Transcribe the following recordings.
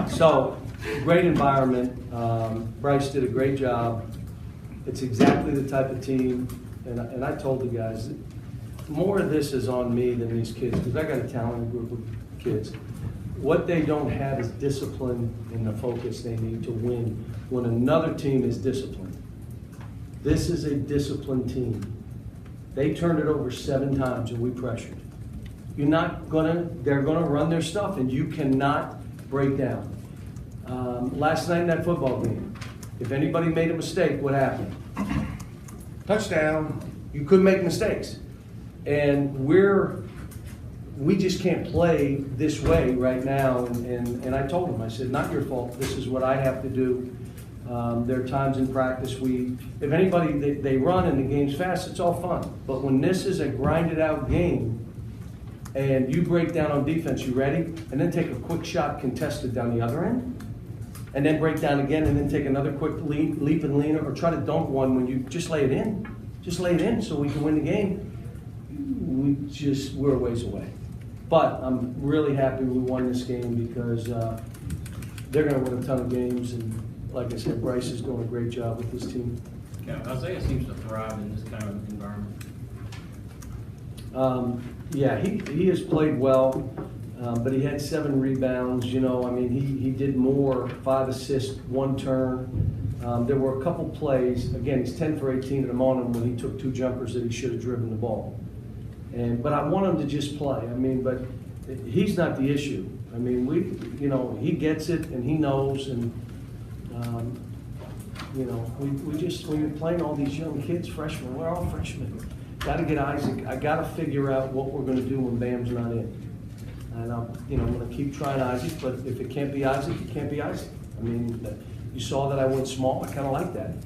So, great environment. Bryce did a great job. It's exactly the type of team, and I told the guys, more of this is on me than these kids, because I got a talented group of kids. What they don't have is discipline and the focus they need to win when another team is disciplined. This is a disciplined team. They turned it over 7 times and we pressured. They're gonna run their stuff and you cannot break down. Last night in that football game, if anybody made a mistake, what happened? Touchdown. You couldn't make mistakes. And we just can't play this way right now. And I told them, I said, not your fault. This is what I have to do. There are times in practice if anybody, they run and the game's fast, it's all fun. But when this is a grinded out game and you break down on defense, you ready? And then take a quick shot contested down the other end. And then break down again and then take another quick leap and lean or try to dunk one when you just lay it in. Just lay it in so we can win the game. We're a ways away. But I'm really happy we won this game because they're going to win a ton of games. And like I said, Bryce is doing a great job with this team. Yeah, Isaiah seems to thrive in this kind of environment. Yeah, he has played well, but he had 7 rebounds. You know, I mean, he did more, 5 assists, 1 turn. There were a couple plays. Again, he's 10 for 18 at the moment when he took 2 jumpers that he should have driven the ball. But I want him to just play. I mean, but he's not the issue. I mean, he gets it and he knows. And we just, when you're playing all these young kids, freshmen, we're all freshmen. Got to get Isaac. I got to figure out what we're going to do when Bam's not in. And I'm going to keep trying Isaac. But if it can't be Isaac, it can't be Isaac. I mean, you saw that I went small. I kind of like that.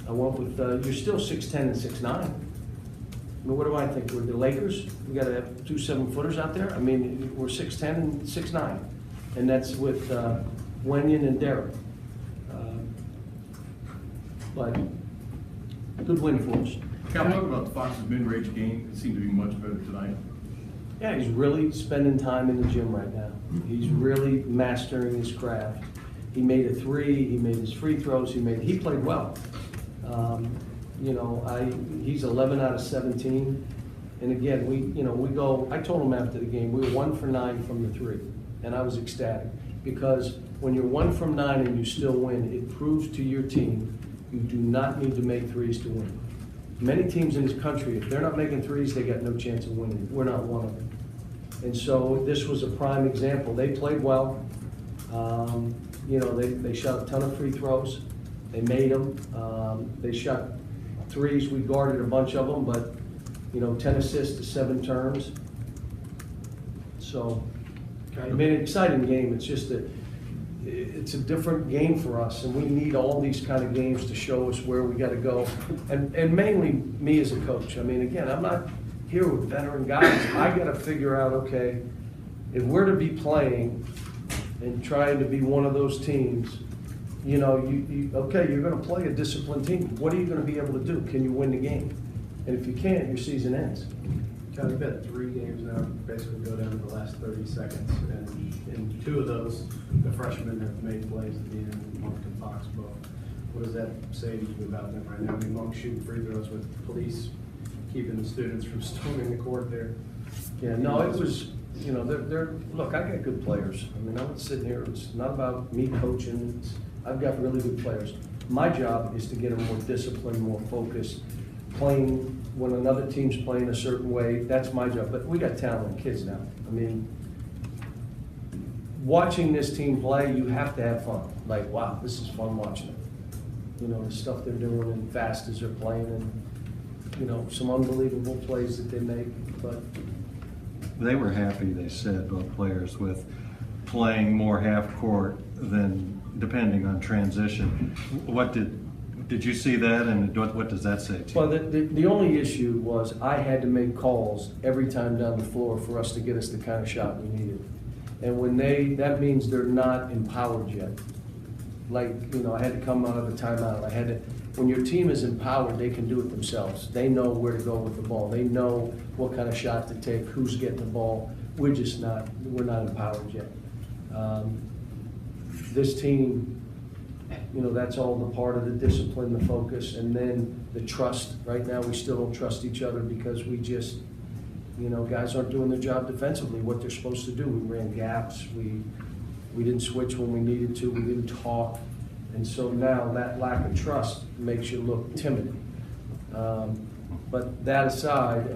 I went with you're still 6'10" and 6'9". I mean, what do I think? We're the Lakers. We got to have 2 7-footers out there. I mean, we're 6'10" and 6'9", and that's with Wenyon and Derek. But good win for us. Can I talk about Fox's mid-range game? It seemed to be much better tonight. Yeah, he's really spending time in the gym right now. He's really mastering his craft. He made a 3. He made his free throws. He played well. He's 11 out of 17. And again, we go. I told him after the game we were 1 for 9 from the 3, and I was ecstatic because when you're 1 from 9 and you still win, it proves to your team you do not need to make 3s to win. Many teams in this country, if they're not making 3s, they got no chance of winning. We're not one of them. And so this was a prime example. They played well. They shot a ton of free throws. They made them. They shot 3s. We guarded a bunch of them, but 10 assists to 7 turns. So, I mean, an exciting game. It's just that it's a different game for us, and we need all these kind of games to show us where we got to go. And mainly me as a coach. I mean, again, I'm not here with veteran guys. I got to figure out, okay, if we're to be playing and trying to be one of those teams, you're going to play a disciplined team. What are you going to be able to do? Can you win the game? And if you can't, your season ends. Kind of bet 3 games now, basically go down to the last 30 seconds. And in 2 of those, the freshmen have made plays at the end, Monk and Fox both. What does that say to you about them right now? I mean, Monk shooting free throws with police keeping the students from storming the court there. Yeah, no, it was, look, I got good players. I mean, I'm not sitting here, it's not about me coaching. I've got really good players. My job is to get them more disciplined, more focused, playing when another team's playing a certain way. That's my job. But we got talented kids now. I mean, watching this team play, you have to have fun. Like, wow, this is fun watching it. The stuff they're doing and fast as they're playing and, some unbelievable plays that they make. But they were happy, they said, both players, with playing more half court than depending on transition. What did you see that, and what does that say to you? Well, the only issue was I had to make calls every time down the floor for us to get us the kind of shot we needed. And when that means they're not empowered yet. Like, I had to come out of a timeout. When your team is empowered, they can do it themselves. They know where to go with the ball. They know what kind of shot to take, who's getting the ball. We're not empowered yet. this team, you know, that's all the part of the discipline, the focus, and then the trust. Right now, we still don't trust each other because we just, you know, guys aren't doing their job defensively, what they're supposed to do. We ran gaps, we didn't switch when we needed to, we didn't talk. And so now that lack of trust makes you look timid. But that aside,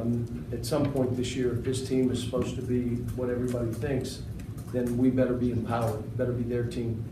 at some point this year, if this team is supposed to be what everybody thinks, then we better be empowered, better be their team.